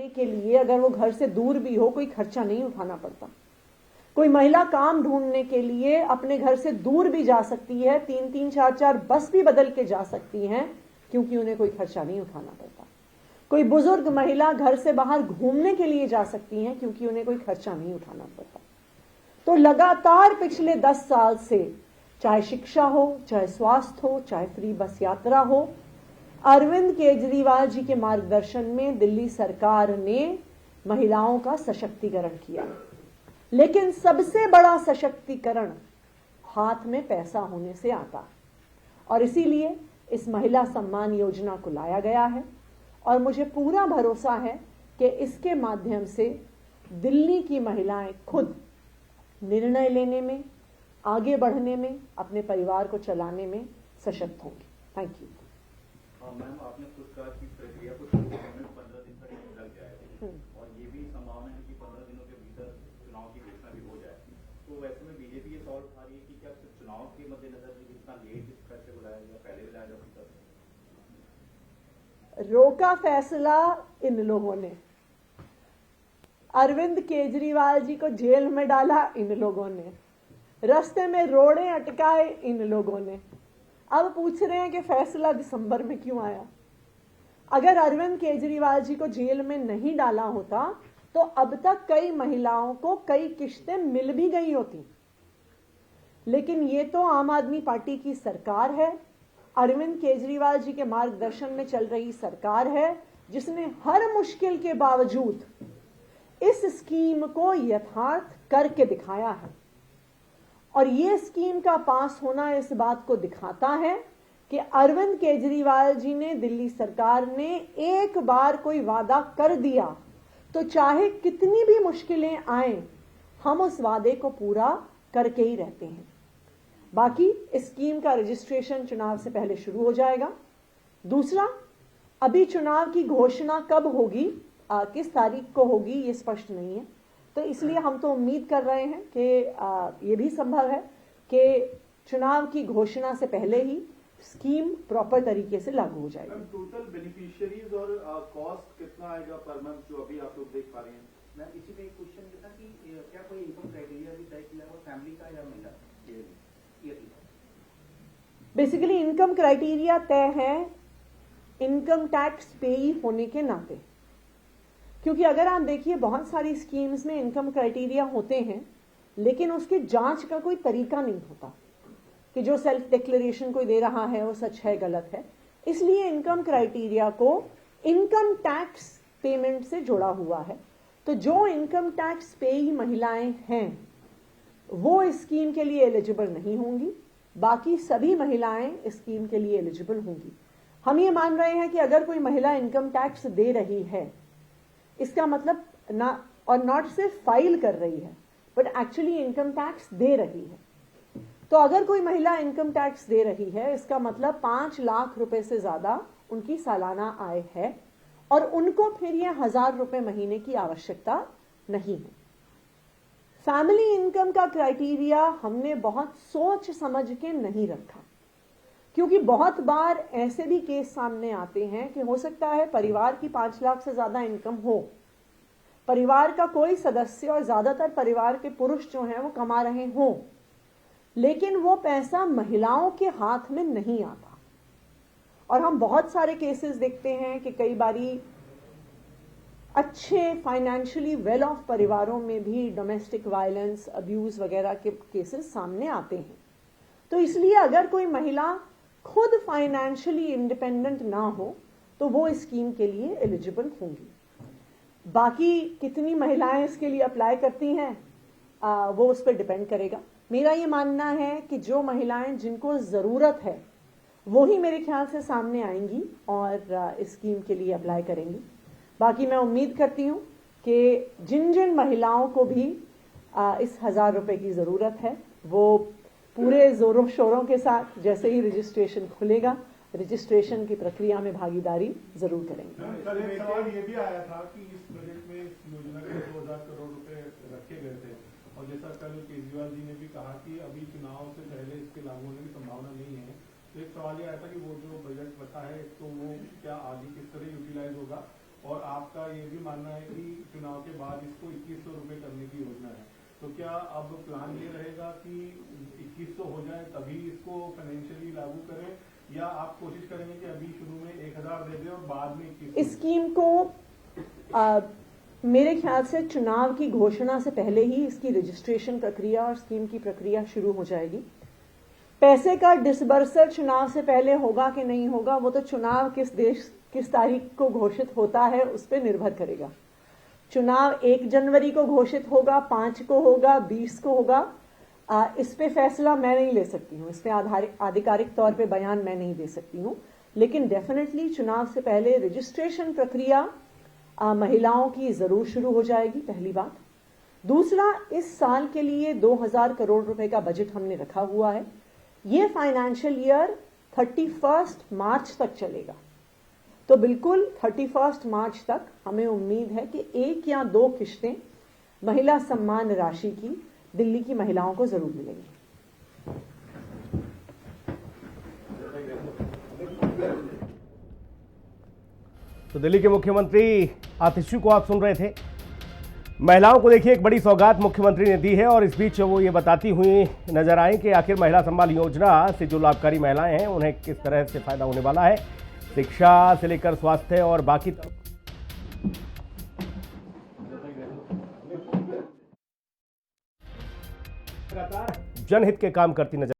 करने के लिए अगर वो घर से दूर भी हो कोई खर्चा नहीं उठाना पड़ता। कोई महिला काम ढूंढने के लिए अपने घर से दूर भी जा सकती है, 3-3, 4-4 बस भी बदल के जा सकती हैं, क्योंकि उन्हें कोई खर्चा नहीं उठाना पड़ता। कोई बुजुर्ग महिला घर से बाहर घूमने के लिए जा सकती हैं, क्योंकि उन्हें कोई खर्चा नहीं उठाना पड़ता। तो लगातार पिछले 10 साल से, चाहे शिक्षा हो, चाहे स्वास्थ्य हो, चाहे फ्री बस यात्रा हो, अरविंद केजरीवाल जी के मार्गदर्शन में दिल्ली सरकार ने महिलाओं का सशक्तिकरण किया। लेकिन सबसे बड़ा सशक्तिकरण हाथ में पैसा होने से आता, और इसीलिए इस महिला सम्मान योजना को लाया गया है। और मुझे पूरा भरोसा है कि इसके माध्यम से दिल्ली की महिलाएं खुद निर्णय लेने में, आगे बढ़ने में, अपने परिवार को चलाने में सशक्त होंगी। Thank you. मैम, आपने पुरस्कार की प्रक्रिया को शुरू करने में 15 दिन तक लग जाएगा और ये भी संभावना है कि 15 दिनों के भीतर चुनाव की घोषणा भी हो जाए। तो वैसे में बीजेपी ये सवाल उठा रही है कि क्या चुनाव के मद्देनजर इतना लेट कैसे बुलाया गया, पहले बुलाया जा सकता था? रोका फैसला इन लोगों ने, अरविंद केजरीवाल जी को जेल में डाला इन लोगों ने, रास्ते में रोड़े अटकाए इन लोगों ने। अब पूछ रहे हैं कि फैसला दिसंबर में क्यों आया। अगर अरविंद केजरीवाल जी को जेल में नहीं डाला होता तो अब तक कई महिलाओं को कई किश्तें मिल भी गई होती। लेकिन ये तो आम आदमी पार्टी की सरकार है, अरविंद केजरीवाल जी के मार्गदर्शन में चल रही सरकार है, जिसने हर मुश्किल के बावजूद इस स्कीम को यथार्थ करके दिखाया है। और ये स्कीम का पास होना इस बात को दिखाता है कि अरविंद केजरीवाल जी ने, दिल्ली सरकार ने एक बार कोई वादा कर दिया तो चाहे कितनी भी मुश्किलें आए, हम उस वादे को पूरा करके ही रहते हैं। बाकी इस स्कीम का रजिस्ट्रेशन चुनाव से पहले शुरू हो जाएगा। दूसरा, अभी चुनाव की घोषणा कब होगी, किस तारीख को होगी, ये स्पष्ट नहीं है। तो इसलिए हम तो उम्मीद कर रहे हैं कि ये भी संभव है कि चुनाव की घोषणा से पहले ही स्कीम प्रॉपर तरीके से लागू हो जाएगी। टोटल बेनिफिशियरीज और कॉस्ट कितना आएगा पर मंथ जो अभी आप लोग देख पा रहे हैं? मैं इसी पे एक क्वेश्चन था कि क्या कोई इनकम क्राइटेरिया भी तय किया हो फैमिली का या महिला के? बेसिकली इनकम क्राइटेरिया तय है इनकम टैक्स पेई होने के नाते, क्योंकि अगर आप देखिए बहुत सारी स्कीम्स में इनकम क्राइटेरिया होते हैं लेकिन उसकी जांच का कोई तरीका नहीं होता कि जो सेल्फ डिक्लेरेशन कोई दे रहा है वो सच है गलत है। इसलिए इनकम क्राइटेरिया को इनकम टैक्स पेमेंट से जोड़ा हुआ है। तो जो इनकम टैक्स पेई महिलाएं हैं वो इस स्कीम के लिए एलिजिबल नहीं होंगी, बाकी सभी महिलाएं इस स्कीम के लिए एलिजिबल होंगी। हम ये मान रहे हैं कि अगर कोई महिला इनकम टैक्स दे रही है, इसका मतलब ना, और नॉट सिर्फ फाइल कर रही है बट एक्चुअली इनकम टैक्स दे रही है, तो अगर कोई महिला इनकम टैक्स दे रही है इसका मतलब 5 लाख रुपए से ज्यादा उनकी सालाना आय है और उनको फिर ये 1000 रुपए महीने की आवश्यकता नहीं है। फैमिली इनकम का क्राइटेरिया हमने बहुत सोच समझ के नहीं रखा, क्योंकि बहुत बार ऐसे भी केस सामने आते हैं कि हो सकता है परिवार की 5 लाख से ज्यादा इनकम हो, परिवार का कोई सदस्य और ज्यादातर परिवार के पुरुष जो हैं वो कमा रहे हों, लेकिन वो पैसा महिलाओं के हाथ में नहीं आता। और हम बहुत सारे केसेस देखते हैं कि कई बारी अच्छे फाइनेंशियली वेल ऑफ परिवारों में भी डोमेस्टिक वायलेंस, अब्यूज वगैरह के केसेस सामने आते हैं। तो इसलिए अगर कोई महिला खुद फाइनेंशियली इंडिपेंडेंट ना हो तो वो इस स्कीम के लिए एलिजिबल होंगी। बाकी कितनी महिलाएं इसके लिए अप्लाई करती हैं वो उस पर डिपेंड करेगा। मेरा ये मानना है कि जो महिलाएं जिनको ज़रूरत है वो ही मेरे ख्याल से सामने आएंगी और इस स्कीम के लिए अप्लाई करेंगी। बाकी मैं उम्मीद करती हूँ कि जिन जिन महिलाओं को भी इस 1000 रुपए की ज़रूरत है वो पूरे जोरों शोरों के साथ जैसे ही रजिस्ट्रेशन खुलेगा रजिस्ट्रेशन की प्रक्रिया में भागीदारी जरूर करेंगे। कल एक सवाल ये भी आया था कि इस बजट में इस योजना के 2000 करोड़ रुपए रखे गए थे और जैसा कल केजरीवाल जी ने भी कहा कि अभी चुनाव से पहले इसके लागू होने की संभावना नहीं है। तो एक सवाल ये आया था कि वो जो बजट रखा है तो वो क्या आगे किस तरह यूटिलाइज होगा और आपका ये भी मानना है कि चुनाव के बाद इसको 2100 रुपए करने की योजना है, तो क्या अब प्लान ये रहेगा कि 2100 हो जाए तभी इसको फाइनेंशियली लागू करें, या आप कोशिश करेंगे कि अभी शुरू में 1000 दे दें और बाद में 2100? इस स्कीम को मेरे ख्याल से चुनाव की घोषणा से पहले ही इसकी रजिस्ट्रेशन प्रक्रिया और स्कीम की प्रक्रिया शुरू हो जाएगी। पैसे का डिसबर्सल चुनाव से पहले होगा कि नहीं होगा, वो तो चुनाव किस तारीख को घोषित होता है उस पर निर्भर करेगा। चुनाव 1 जनवरी को घोषित होगा, 5 को होगा, 20 को होगा, इस पे फैसला मैं नहीं ले सकती हूँ, इस पे आधिकारिक तौर पे बयान मैं नहीं दे सकती हूँ। लेकिन डेफिनेटली चुनाव से पहले रजिस्ट्रेशन प्रक्रिया महिलाओं की जरूर शुरू हो जाएगी, पहली बात। दूसरा, इस साल के लिए 2000 करोड़ रुपए का बजट हमने रखा हुआ है। ये फाइनेंशियल ईयर 31 मार्च तक चलेगा, तो बिल्कुल 31 मार्च तक हमें उम्मीद है कि 1 या 2 किश्तें महिला सम्मान राशि की दिल्ली की महिलाओं को जरूर मिलेंगी। तो दिल्ली के मुख्यमंत्री आतिशी को आप सुन रहे थे। महिलाओं को देखिए एक बड़ी सौगात मुख्यमंत्री ने दी है, और इस बीच वो ये बताती हुई नजर आई कि आखिर महिला सम्मान योजना से जो लाभकारी महिलाएं हैं उन्हें किस तरह से फायदा होने वाला है, शिक्षा से लेकर स्वास्थ्य और बाकी जनहित के काम करती नजर